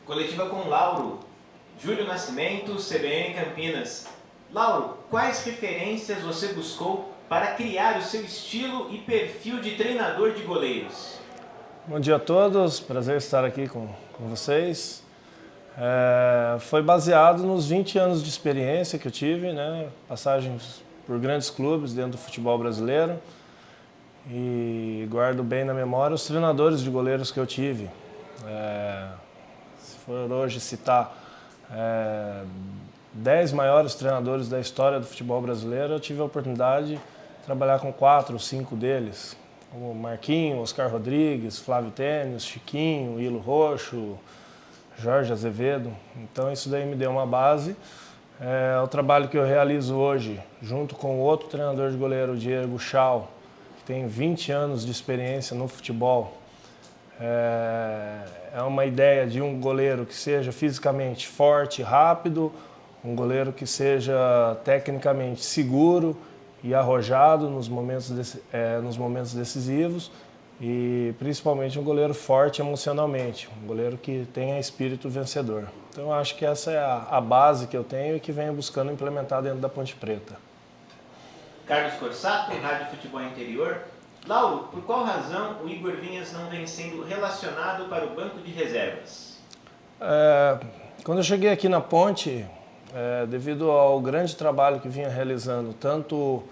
Coletiva com Lauro, Júlio Nascimento, CBN Campinas. Lauro, quais referências você buscou para criar o seu estilo e perfil de treinador de goleiros? Bom dia a todos, prazer estar aqui com vocês. Foi baseado nos 20 anos de experiência que eu tive, né? Passagens por grandes clubes dentro do futebol brasileiro, e guardo bem na memória os treinadores de goleiros que eu tive. Se for hoje citar 10 maiores treinadores da história do futebol brasileiro, eu tive a oportunidade de trabalhar com 4 ou 5 deles, como Marquinhos, Oscar Rodrigues, Flávio Tênis, Chiquinho, Hilo Roxo, Jorge Azevedo. Então isso daí me deu uma base. O trabalho que eu realizo hoje, junto com outro treinador de goleiro, o Diego Chau, que tem 20 anos de experiência no futebol, é uma ideia de um goleiro que seja fisicamente forte, rápido, um goleiro que seja tecnicamente seguro e arrojado nos momentos decisivos, e principalmente um goleiro forte emocionalmente, um goleiro que tenha espírito vencedor. Então eu acho que essa é a base que eu tenho e que venho buscando implementar dentro da Ponte Preta. Carlos Corsato, Rádio Futebol Interior. Lauro, por qual razão o Igor Vinhas não vem sendo relacionado para o banco de reservas? Quando eu cheguei aqui na Ponte, devido ao grande trabalho que vinha realizando tanto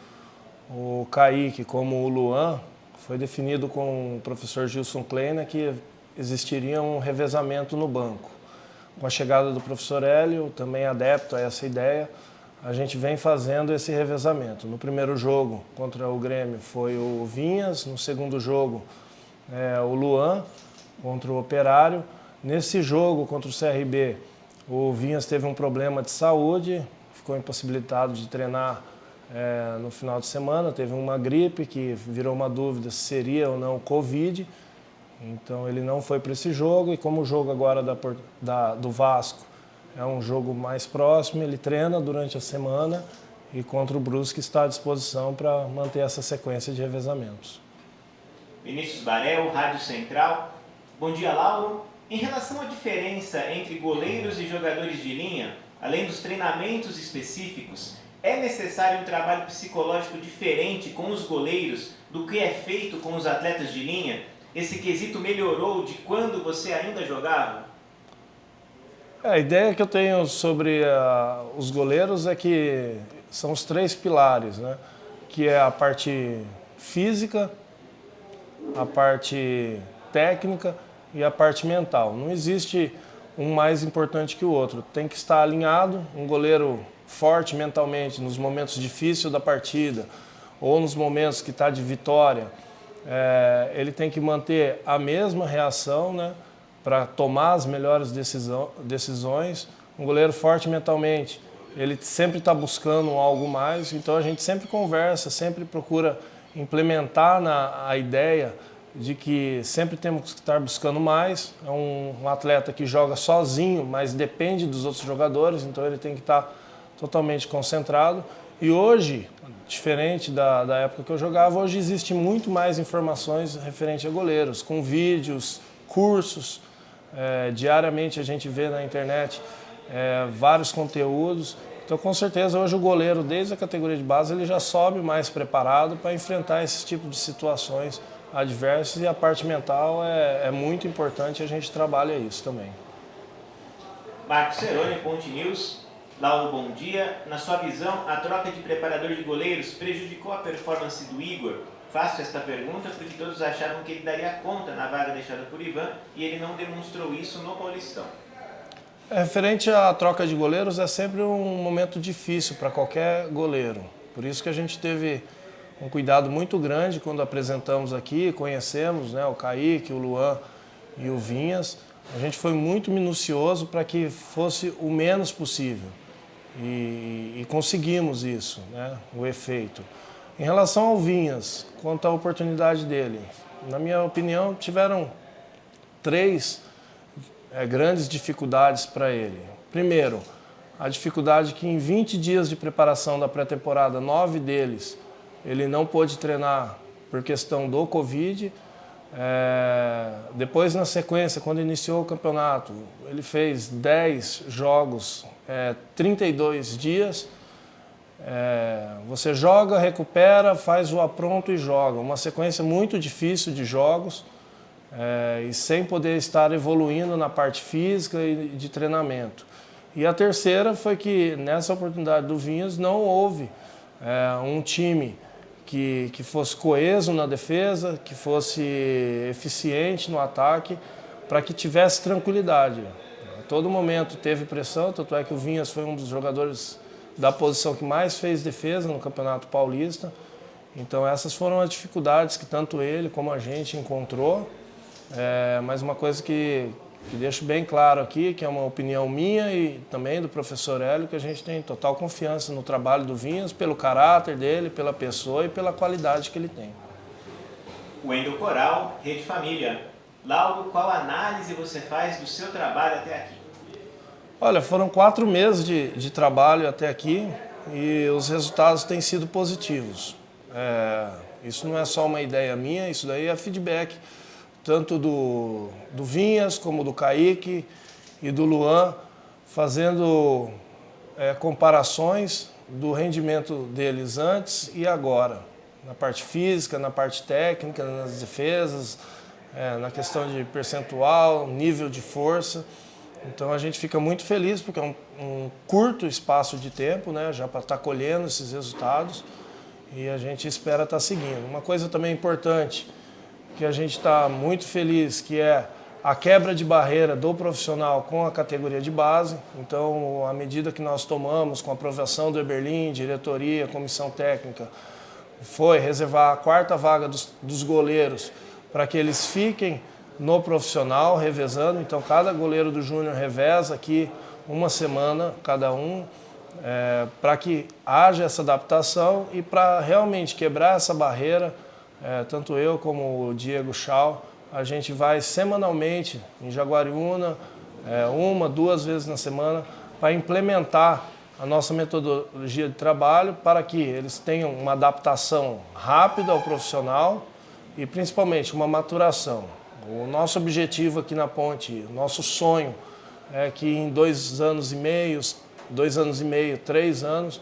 o Kaique como o Luan, foi definido com o professor Gilson Kleina que existiria um revezamento no banco. Com a chegada do professor Hélio, também adepto a essa ideia, a gente vem fazendo esse revezamento. No primeiro jogo contra o Grêmio foi o Vinhas, no segundo jogo o Luan contra o Operário. Nesse jogo contra o CRB, o Vinhas teve um problema de saúde, ficou impossibilitado de treinar no final de semana, teve uma gripe que virou uma dúvida se seria ou não Covid, então ele não foi para esse jogo, e como o jogo agora do Vasco é um jogo mais próximo, ele treina durante a semana e contra o Brusque está à disposição para manter essa sequência de revezamentos. Vinícius Barel, Rádio Central. Bom dia, Lauro. Em relação à diferença entre goleiros e jogadores de linha, além dos treinamentos específicos, é necessário um trabalho psicológico diferente com os goleiros do que é feito com os atletas de linha? Esse quesito melhorou de quando você ainda jogava? A ideia que eu tenho sobre os goleiros é que são os 3 pilares, né? Que é a parte física, a parte técnica e a parte mental. Não existe um mais importante que o outro. Tem que estar alinhado. Um goleiro forte mentalmente nos momentos difíceis da partida ou nos momentos que está de vitória, ele tem que manter a mesma reação, né, para tomar as melhores decisões. Um goleiro forte mentalmente, ele sempre está buscando algo mais, então a gente sempre conversa, sempre procura implementar a ideia de que sempre temos que estar buscando mais. É um atleta que joga sozinho, mas depende dos outros jogadores, então ele tem que estar totalmente concentrado. E hoje, diferente da época que eu jogava, hoje existe muito mais informações referente a goleiros, com vídeos, cursos. Diariamente a gente vê na internet vários conteúdos. Então, com certeza, hoje o goleiro, desde a categoria de base, ele já sobe mais preparado para enfrentar esse tipo de situações adversas, e a parte mental é muito importante, a gente trabalha isso também. Marcos Ceroni, Ponte News. Lauro, bom dia. Na sua visão, a troca de preparador de goleiros prejudicou a performance do Igor? Faço esta pergunta porque todos achavam que ele daria conta na vaga deixada por Ivan e ele não demonstrou isso no Paulistão. Referente à troca de goleiros, é sempre um momento difícil para qualquer goleiro. Por isso que a gente teve um cuidado muito grande quando apresentamos aqui, conhecemos, né, o Kaique, o Luan e o Vinhas. A gente foi muito minucioso para que fosse o menos possível. E conseguimos isso, né, o efeito. Em relação ao Vinhas, quanto à oportunidade dele, na minha opinião, tiveram 3 grandes dificuldades para ele. Primeiro, a dificuldade que em 20 dias de preparação da pré-temporada, 9 deles, ele não pôde treinar por questão do Covid. Depois, na sequência, quando iniciou o campeonato, ele fez 10 jogos, 32 dias. Você joga, recupera, faz o apronto e joga. Uma sequência muito difícil de jogos e sem poder estar evoluindo na parte física e de treinamento. E a terceira foi que, nessa oportunidade do Vinhas, não houve um time que fosse coeso na defesa, que fosse eficiente no ataque, para que tivesse tranquilidade. A todo momento teve pressão, tanto é que o Vinhas foi um dos jogadores da posição que mais fez defesa no Campeonato Paulista. Então essas foram as dificuldades que tanto ele como a gente encontrou. Mas uma coisa que deixo bem claro aqui, que é uma opinião minha e também do professor Hélio, que a gente tem total confiança no trabalho do Vinhas, pelo caráter dele, pela pessoa e pela qualidade que ele tem. Wendel Coral, Rede Família. Lauro, qual análise você faz do seu trabalho até aqui? Olha, foram 4 meses de trabalho até aqui e os resultados têm sido positivos. Isso não é só uma ideia minha, isso daí é feedback tanto do Vinhas como do Kaique e do Luan, fazendo comparações do rendimento deles antes e agora, na parte física, na parte técnica, nas defesas, na questão de percentual, nível de força. Então a gente fica muito feliz porque é um curto espaço de tempo, né, já para estar colhendo esses resultados e a gente espera estar seguindo. Uma coisa também importante que a gente está muito feliz, que é a quebra de barreira do profissional com a categoria de base. Então, a medida que nós tomamos com a aprovação do Eberlin, diretoria, comissão técnica, foi reservar a 4ª vaga dos goleiros para que eles fiquem no profissional, revezando. Então, cada goleiro do Júnior reveza aqui uma semana, cada um, para que haja essa adaptação e para realmente quebrar essa barreira. Tanto eu como o Diego Chau, a gente vai semanalmente em Jaguariúna, 1, 2 vezes na semana, para implementar a nossa metodologia de trabalho para que eles tenham uma adaptação rápida ao profissional e principalmente uma maturação. O nosso objetivo aqui na Ponte, nosso sonho é que em 2 anos e meio, 3 anos,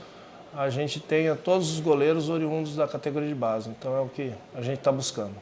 a gente tenha todos os goleiros oriundos da categoria de base. Então é o que a gente está buscando.